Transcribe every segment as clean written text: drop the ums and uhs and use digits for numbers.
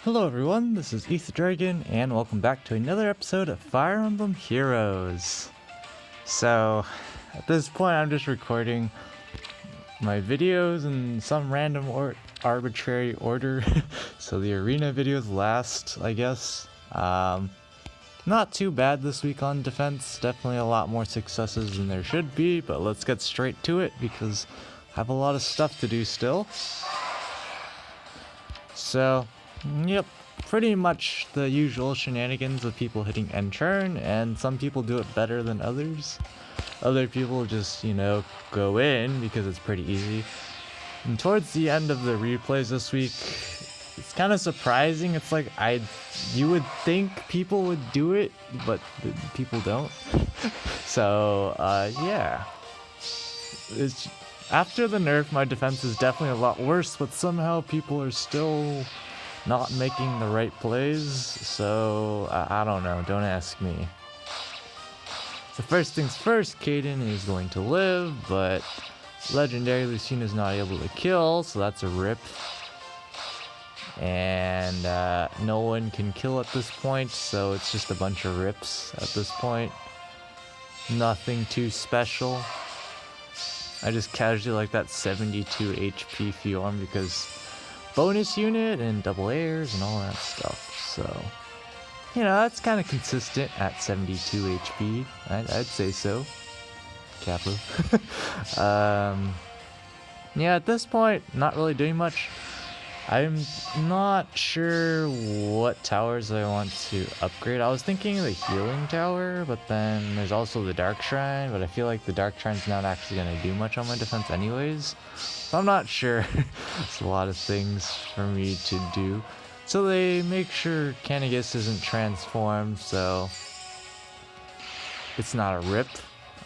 Hello everyone, this is Aether and welcome back to another episode of Fire Emblem Heroes. So, at this point I'm just recording my videos in some random or arbitrary order, so the arena videos last, I guess. Not too bad this week on defense, definitely a lot more successes than there should be, but let's get straight to it because I have a lot of stuff to do still. So, yep, pretty much the usual shenanigans of people hitting end turn, and some people do it better than others. Other people just, go in because it's pretty easy. And towards the end of the replays this week, it's kind of surprising. It's like you would think people would do it, but people don't. So, yeah. After the nerf, my defense is definitely a lot worse, but somehow people are still not making the right plays, so I don't know, don't ask me. So first things first, Caden is going to live, but Legendary Lucina is not able to kill, so that's a rip. And no one can kill at this point, so it's just a bunch of rips at this point. Nothing too special. I just casually like that 72 HP Fjorm because bonus unit and double airs and all that stuff. So, that's kind of consistent at 72 HP. I'd say so. Capu. Yeah, at this point, not really doing much. I'm not sure what towers I want to upgrade. I was thinking the healing tower, but then there's also the Dark Shrine, but I feel like the Dark Shrine's not actually going to do much on my defense anyways. So I'm not sure. It's a lot of things for me to do. So they make sure Canigis isn't transformed, so it's not a rip.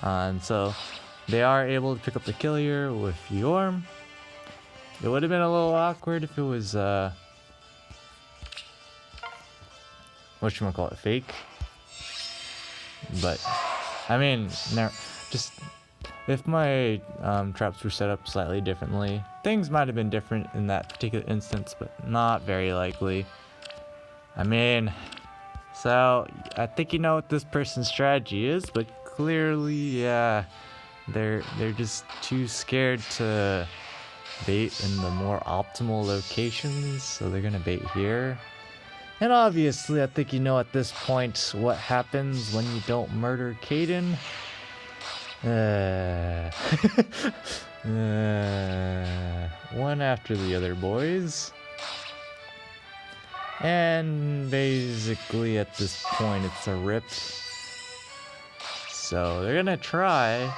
And so they are able to pick up the kill here with Fjorm. It would have been a little awkward if it was, whatchamacallit, fake. But, I mean, just, if my traps were set up slightly differently, things might have been different in that particular instance, but not very likely. I mean, so, I think you know what this person's strategy is, but clearly, yeah, they're just too scared to bait in the more optimal locations, so they're gonna bait here. And obviously, I think you know at this point what happens when you don't murder Caden. One after the other, boys. And basically at this point it's a rip. So they're gonna try,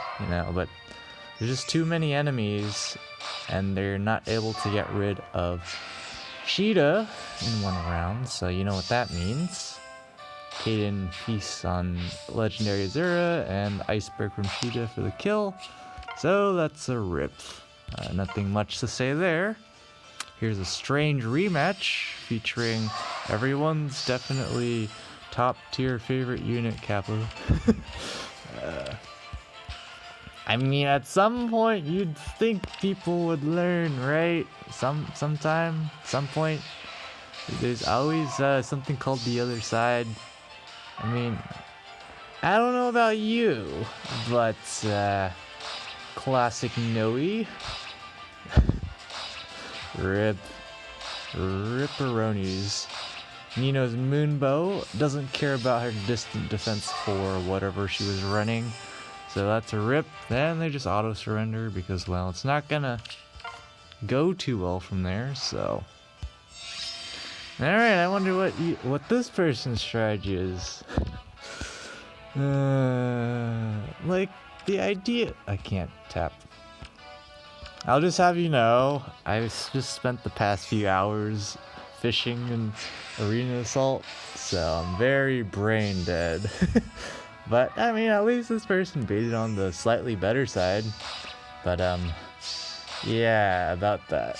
but there's just too many enemies, and they're not able to get rid of Cheetah in one round, so you know what that means. Caden feasts on Legendary Azura and Iceberg from Cheetah for the kill, so that's a rip. Nothing much to say there. Here's a strange rematch featuring everyone's definitely top tier favorite unit, Capu. I mean, at some point, you'd think people would learn, right? Some point. There's always something called the other side. I mean, I don't know about you, but classic Noe. Ripperonis. Nino's Moonbow doesn't care about her distant defense for whatever she was running. So that's a rip. Then they just auto-surrender because, well, it's not gonna go too well from there, so. Alright, I wonder what this person's strategy is. Like, the idea... I can't tap. I'll just have you know, I've just spent the past few hours fishing in Arena Assault, so I'm very brain dead. But, I mean, at least this person baited on the slightly better side. But, yeah, about that.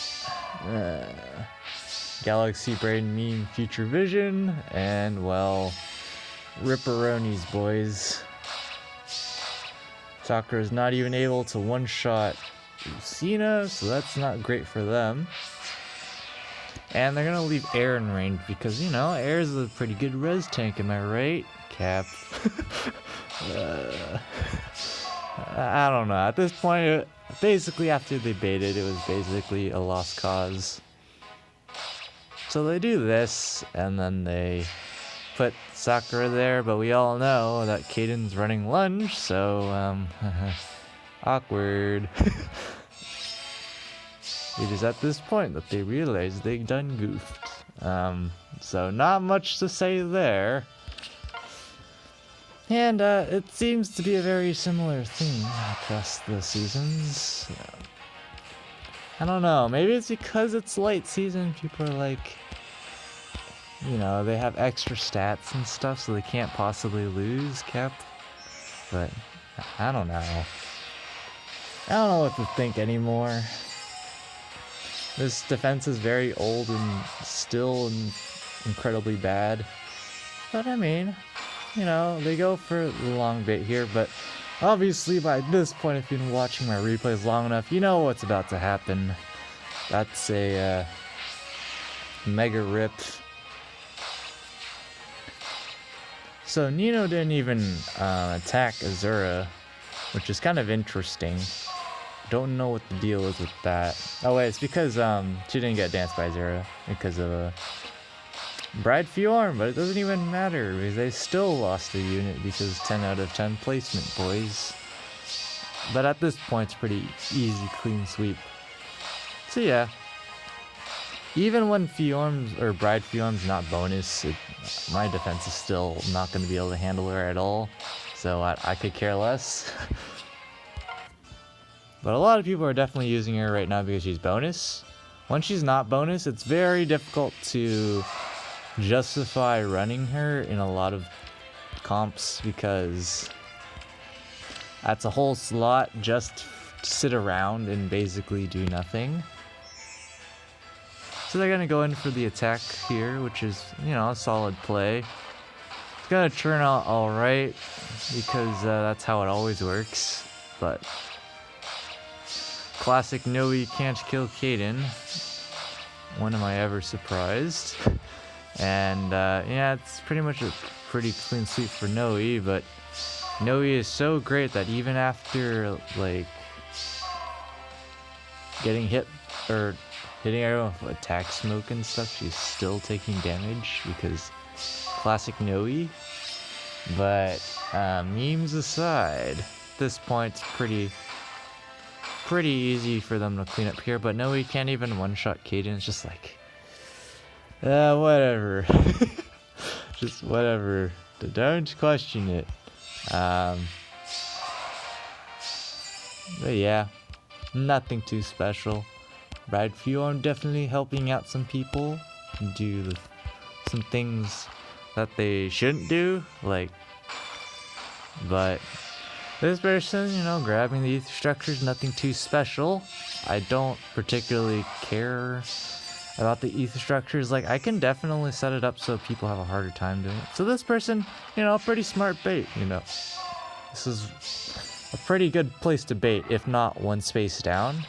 Galaxy Brain Meme Future Vision, and, well, Ripperonis, boys. Sakura's not even able to one-shot Lucina, so that's not great for them. And they're gonna leave air in range because, you know, air is a pretty good res tank, am I right? Cap. I don't know. At this point, basically after they baited, it was basically a lost cause. So they do this, and then they put Sakura there, but we all know that Kaiden's running lunge, so, awkward. It is at this point that they realize they done goofed. So not much to say there. And it seems to be a very similar theme across the seasons. I don't know, maybe it's because it's late season, people are like, you know, they have extra stats and stuff, so they can't possibly lose, Cap. But, I don't know. I don't know what to think anymore. This defense is very old and still incredibly bad. But I mean, you know, they go for the long bait here, but obviously by this point, if you've been watching my replays long enough, you know what's about to happen. That's a mega rip. So Nino didn't even attack Azura, which is kind of interesting. Don't know what the deal is with that. Oh wait, it's because she didn't get danced by Azura because of Bride Fjorm, but it doesn't even matter because they still lost a unit because 10 out of 10 placement, boys. But at this point, it's pretty easy, clean sweep. So yeah, even when Fjorm's or Bride Fjorm's not bonus, my defense is still not going to be able to handle her at all. So I could care less. But a lot of people are definitely using her right now because she's bonus. When she's not bonus, it's very difficult to justify running her in a lot of comps because that's a whole slot just to sit around and basically do nothing. So they're going to go in for the attack here, which is, you know, a solid play. It's going to turn out alright because that's how it always works. But classic Noe can't kill Kaiden. When am I ever surprised? And yeah, it's pretty much a pretty clean sweep for Noe, but Noe is so great that even after like getting hit or hitting everyone with attack smoke and stuff, she's still taking damage because classic Noe. But memes aside, at this point it's pretty easy for them to clean up here, but Noe can't even one-shot Kaiden. It's just like, whatever. Just whatever. Don't question it. But yeah, nothing too special. Bride Fjorm definitely helping out some people do some things that they shouldn't do, like, but this person, you know, grabbing the ether structures, nothing too special. I don't particularly care about the ether structures. Like, I can definitely set it up so people have a harder time doing it. So this person, you know, pretty smart bait, you know. This is a pretty good place to bait, if not one space down.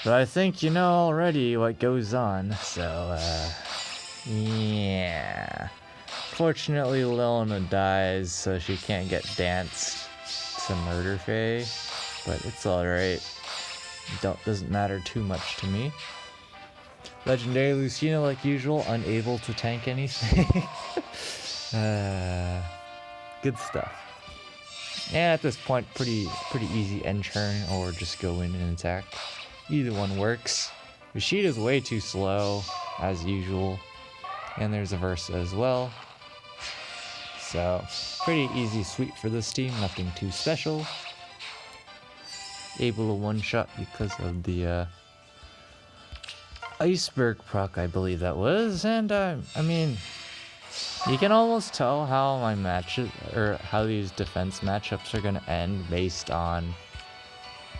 But I think you know already what goes on, so, yeah. Fortunately, Leona dies, so she can't get danced to murder Faye, but it's alright. Doesn't matter too much to me. Legendary Lucina, like usual, unable to tank anything. Good stuff. And at this point, pretty easy end turn, or just go in and attack. Either one works. Rashida's way too slow, as usual. And there's a Versa as well. So, pretty easy sweep for this team, nothing too special. Able to one-shot because of the iceberg proc, I believe that was. And, I mean, you can almost tell how my matches, or how these defense matchups are going to end based on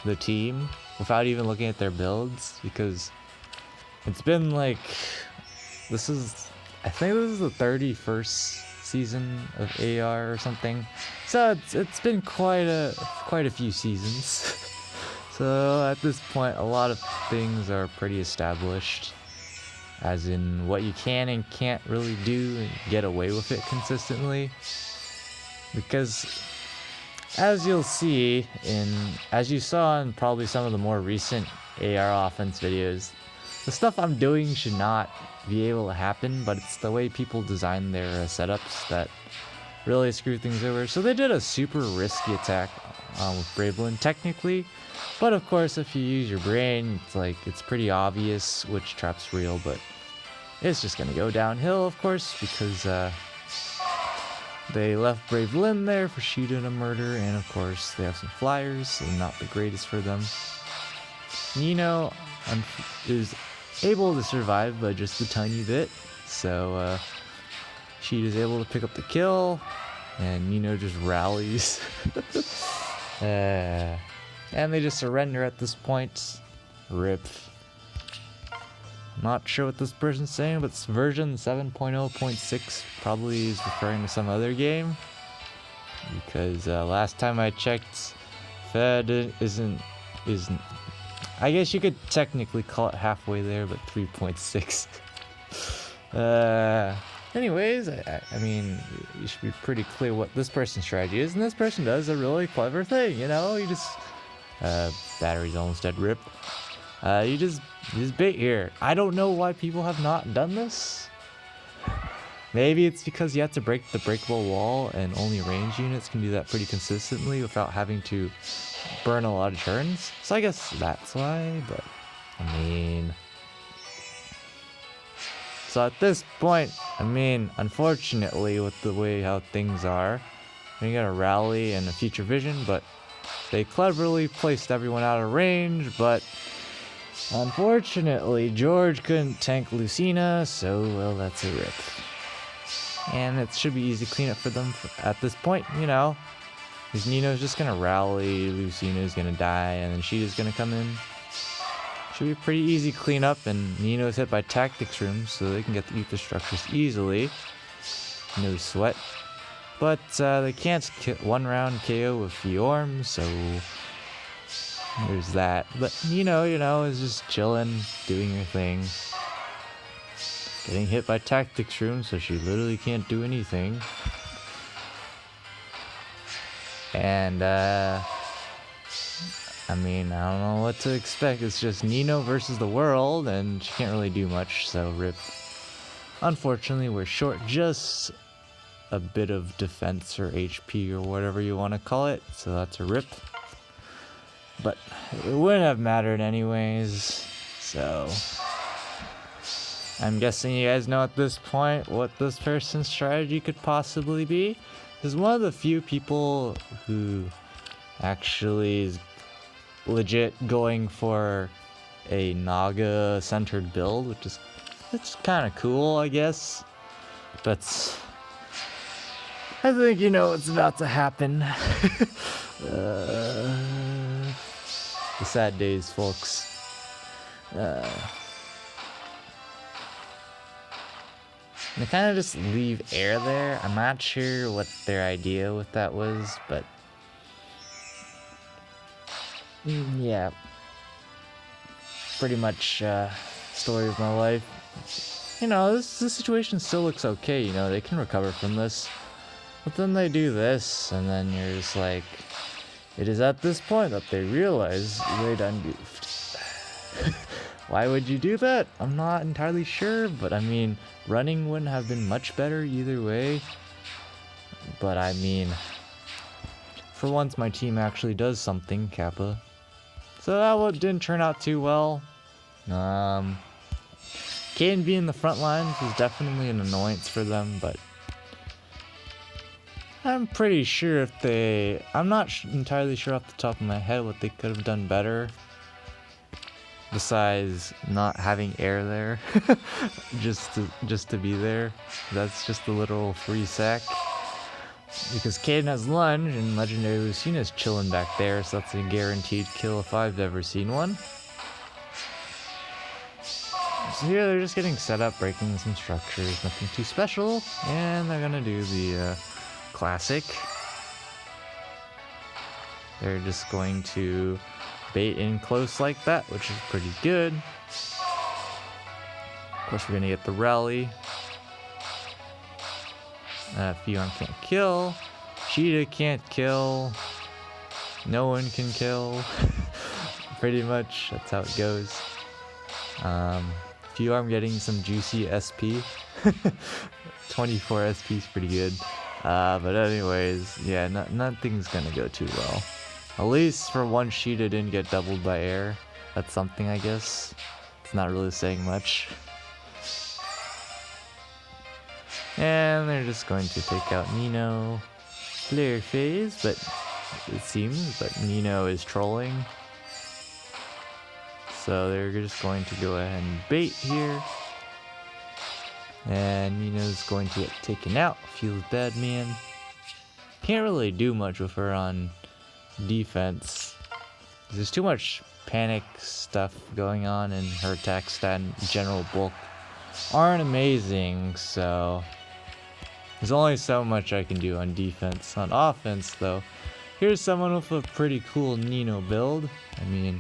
the team, without even looking at their builds, because it's been like, I think this is the 31st season of AR or something, so it's been quite a few seasons. So So at this point, a lot of things are pretty established, as in what you can and can't really do and get away with it consistently. Because as you'll see as you saw in probably some of the more recent AR offense videos, the stuff I'm doing should not be able to happen, but it's the way people design their setups that really screw things over. So they did a super risky attack with Bravelin technically, but of course if you use your brain, it's pretty obvious which trap's real, but it's just gonna go downhill, of course, because they left Bravelin there for shooting a murder, and of course they have some flyers, so not the greatest for them. Nino is able to survive by just a tiny bit, so she is able to pick up the kill, and Nino just rallies. And they just surrender at this point. RIP. Not sure what this person's saying, but it's version 7.0.6 probably is referring to some other game. Because last time I checked, Fed isn't. I guess you could technically call it halfway there, but 3.6. Anyways, I mean, you should be pretty clear what this person's strategy is, and this person does a really clever thing, you know? You just... battery's almost dead, RIP. You just bait here. I don't know why people have not done this. Maybe it's because you have to break the breakable wall, and only range units can do that pretty consistently without having to burn a lot of turns. So I guess that's why, but I mean... So at this point, I mean, unfortunately, with the way how things are, you got a rally and a future vision, but they cleverly placed everyone out of range, but unfortunately, George couldn't tank Lucina, so, well, that's a rip. And it should be easy cleanup for them at this point, you know. Because Nino's just gonna rally, Lucina's gonna die, and then Sheeta's gonna come in. Should be a pretty easy cleanup, and Nino's hit by tactics rooms, so they can get the ether structures easily. No sweat. But they can't one round KO with Fiorm, so there's that. But Nino, is just chilling, doing her thing. Getting hit by tactics rooms, so she literally can't do anything. And I mean, I don't know what to expect. It's just Nino versus the world, and she can't really do much, so RIP. Unfortunately, we're short just a bit of defense or HP or whatever you want to call it, so that's a RIP. But it wouldn't have mattered anyways, so... I'm guessing you guys know at this point what this person's strategy could possibly be. This is one of the few people who actually is legit going for a Naga-centered build, which is kind of cool, I guess. But I think you know what's about to happen. The sad days, folks. They kind of just leave air there. I'm not sure what their idea with that was, but yeah, pretty much story of my life. You know, this situation still looks okay. You know, they can recover from this, but then they do this, and then you're just like, it is at this point that they realize they done goofed. Why would you do that? I'm not entirely sure, but I mean, running wouldn't have been much better either way. But I mean, for once my team actually does something, Kappa. So that one didn't turn out too well. Kaden being in the front lines was definitely an annoyance for them, but I'm pretty sure I'm not entirely sure off the top of my head what they could have done better. Besides not having air there, just to be there. That's just a literal free sack. Because Kaden has lunge and Legendary Lucina's chilling back there, so that's a guaranteed kill if I've ever seen one. So here they're just getting set up, breaking some structures, nothing too special, and they're gonna do the classic. They're just going to bait in close like that, which is pretty good. Of course, we're gonna get the rally. Fion can't kill. Cheetah can't kill. No one can kill. Pretty much, that's how it goes. Fion getting some juicy SP. 24 SP is pretty good. But anyways, yeah, nothing's gonna go too well. At least for one Cheetah didn't get doubled by air. That's something, I guess. It's not really saying much. And they're just going to take out Nino. Flare phase, but it seems, but Nino is trolling. So they're just going to go ahead and bait here. And Nino's going to get taken out. Feels bad, man. Can't really do much with her on defense. There's too much panic stuff going on, and her attack stat and general bulk aren't amazing, so there's only so much I can do on defense. On offense, though, here's someone with a pretty cool Nino build. I mean,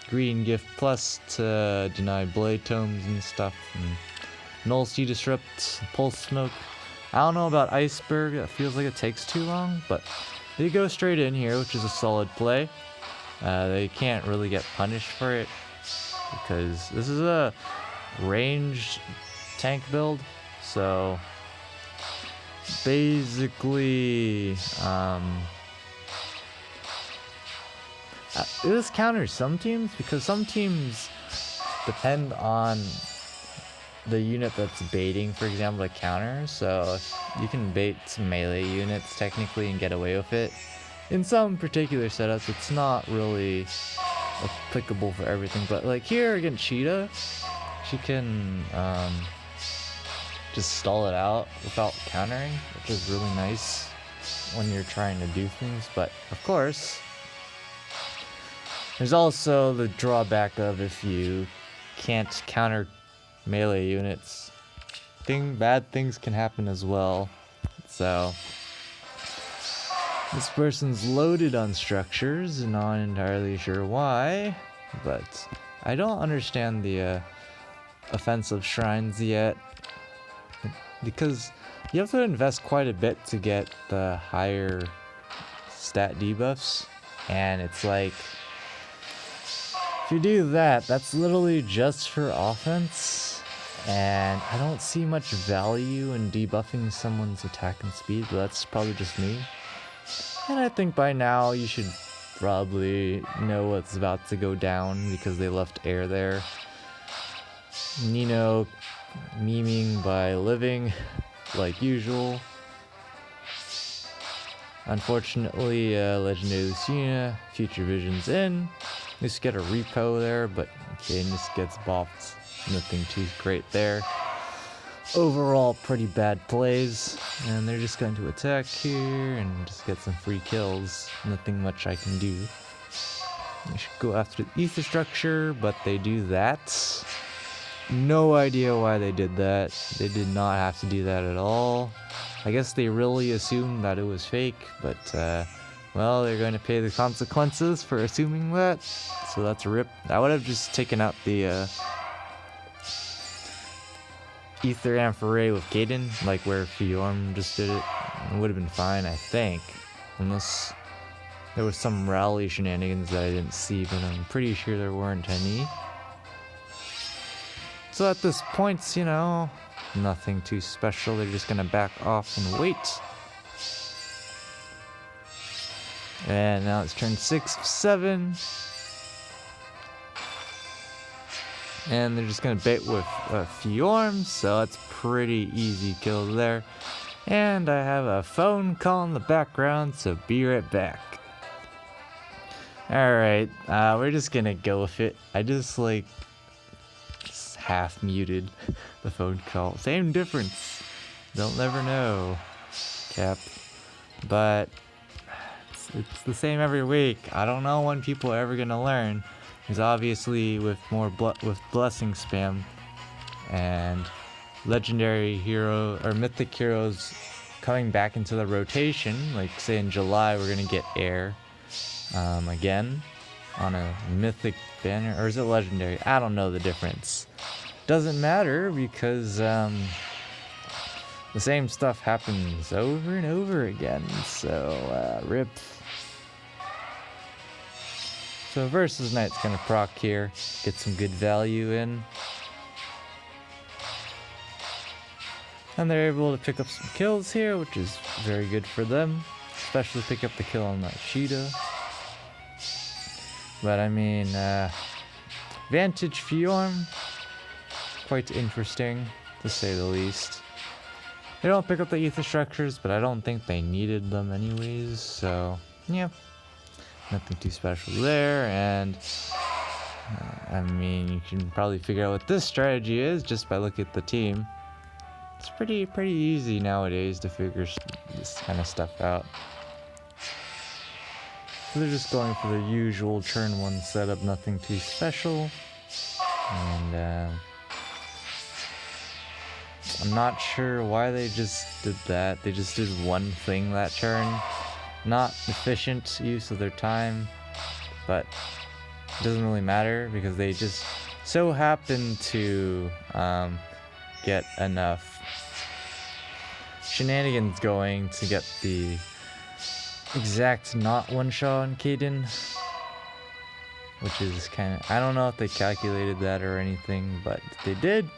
Green Gift Plus to deny Blade Tomes and stuff, and Null Sea Disrupt, Pulse Smoke. I don't know about Iceberg, it feels like it takes too long, but they go straight in here, which is a solid play. They can't really get punished for it, because this is a ranged tank build, so basically, this counters some teams, because some teams depend on the unit that's baiting, for example, to counter. So if you can bait some melee units technically and get away with it. In some particular setups, it's not really applicable for everything, but like here against Cheetah, she can just stall it out without countering, which is really nice when you're trying to do things. But of course, there's also the drawback of if you can't counter melee units, bad things can happen as well. So this person's loaded on structures, not entirely sure why, but I don't understand the offensive shrines yet, because you have to invest quite a bit to get the higher stat debuffs, and it's like, if you do that, that's literally just for offense, and I don't see much value in debuffing someone's attack and speed, but that's probably just me. And I think by now you should probably know what's about to go down, because they left air there. Nino memeing by living, like usual. Unfortunately, Legendary Lucina, Future Vision's in. Just get a repo there, but Kaden just gets bopped. Nothing too great there. Overall, pretty bad plays, and they're just going to attack here and just get some free kills. Nothing much I can do. They should go after the Aether structure, but they do that. No idea why they did that. They did not have to do that at all. I guess they really assumed that it was fake, but well, they're going to pay the consequences for assuming that. So that's a rip. I would have just taken out the Aether Amphoray with Kaden, like where Fjorm just did it. It would have been fine, I think. Unless there was some rally shenanigans that I didn't see, but I'm pretty sure there weren't any. So at this point, you know, nothing too special. They're just gonna back off and wait. And now it's turn 6 of 7. And they're just gonna bait with Fjorm, so it's pretty easy kill there. And I have a phone call in the background, so be right back. Alright, we're just gonna go with it. I just like half muted the phone call. Same difference. They'll never know. Cap. But it's the same every week. I don't know when people are ever gonna learn. Because obviously with more with blessing spam and legendary hero or mythic heroes coming back into the rotation, like say in July we're gonna get air again. on a mythic banner, or is it legendary? I don't know the difference. Doesn't matter because the same stuff happens over and over again. So rip. So versus Knight's gonna proc here, get some good value in. And they're able to pick up some kills here, which is very good for them. Especially pick up the kill on that Sheeta. But I mean, Vantage Fjorm, quite interesting, to say the least. They don't pick up the ether structures, but I don't think they needed them anyways, so yeah. Nothing too special there, and I mean, you can probably figure out what this strategy is just by looking at the team. It's pretty easy nowadays to figure this kind of stuff out. So they're just going for the usual turn 1 setup, nothing too special. And I'm not sure why they just did that. They just did one thing that turn. Not efficient use of their time, but it doesn't really matter because they just so happen to get enough shenanigans going to get the exact not one shot on Kaden, which is kind of, I don't know if they calculated that or anything, but if they did,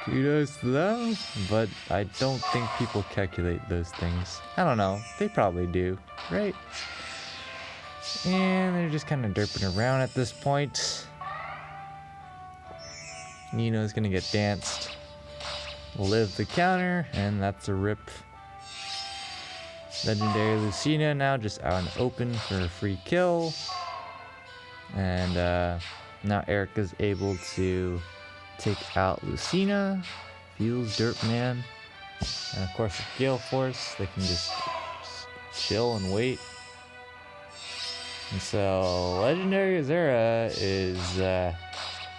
kudos to them. But I don't think people calculate those things. I don't know, they probably do, right? And they're just kind of derping around at this point. Nino's gonna get danced, live the counter, and that's a rip. Legendary Lucina now just out and open for a free kill. And now Erica's able to take out Lucina. Feels dirt, man. And of course with Gale Force, they can just chill and wait. And so Legendary Azura is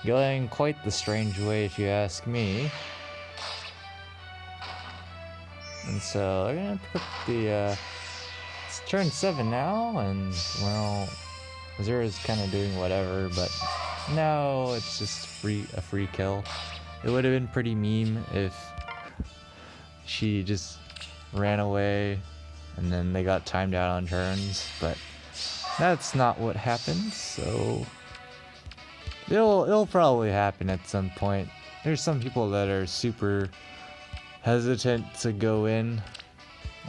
going quite the strange way if you ask me. And so they're gonna put the it's turn 7 now, and well, Azura's kind of doing whatever, but no, it's just a free kill. It would have been pretty meme if she just ran away and then they got timed out on turns, but that's not what happened. So it'll probably happen at some point. There's some people that are super hesitant to go in,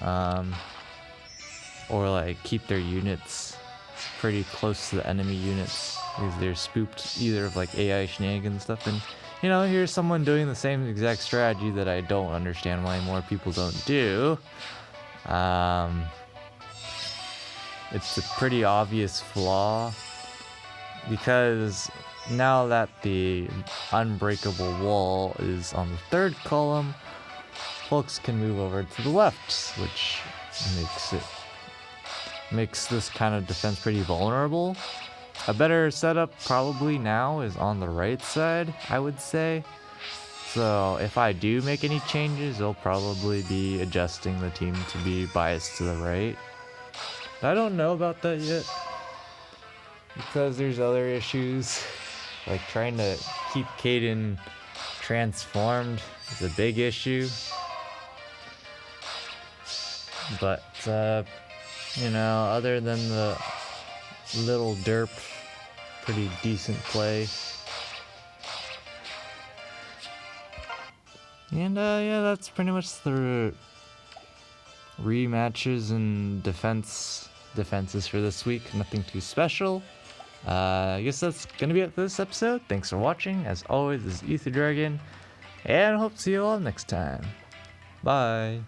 or like keep their units pretty close to the enemy units because they're spooked either of like AI shenanigans stuff. And you know, here's someone doing the same exact strategy that I don't understand why more people don't do. It's a pretty obvious flaw because now that the unbreakable wall is on the 3rd column, folks can move over to the left, which makes this kind of defense pretty vulnerable. A better setup probably now is on the right side, I would say. So if I do make any changes, I'll probably be adjusting the team to be biased to the right. But I don't know about that yet, because there's other issues, like trying to keep Kaden transformed is a big issue. But you know, other than the little derp, pretty decent play. And yeah, that's pretty much the rematches and defenses for this week. Nothing too special. I guess that's gonna be it for this episode. Thanks for watching. As always, this is Aether Dragon, and I hope to see you all next time. Bye.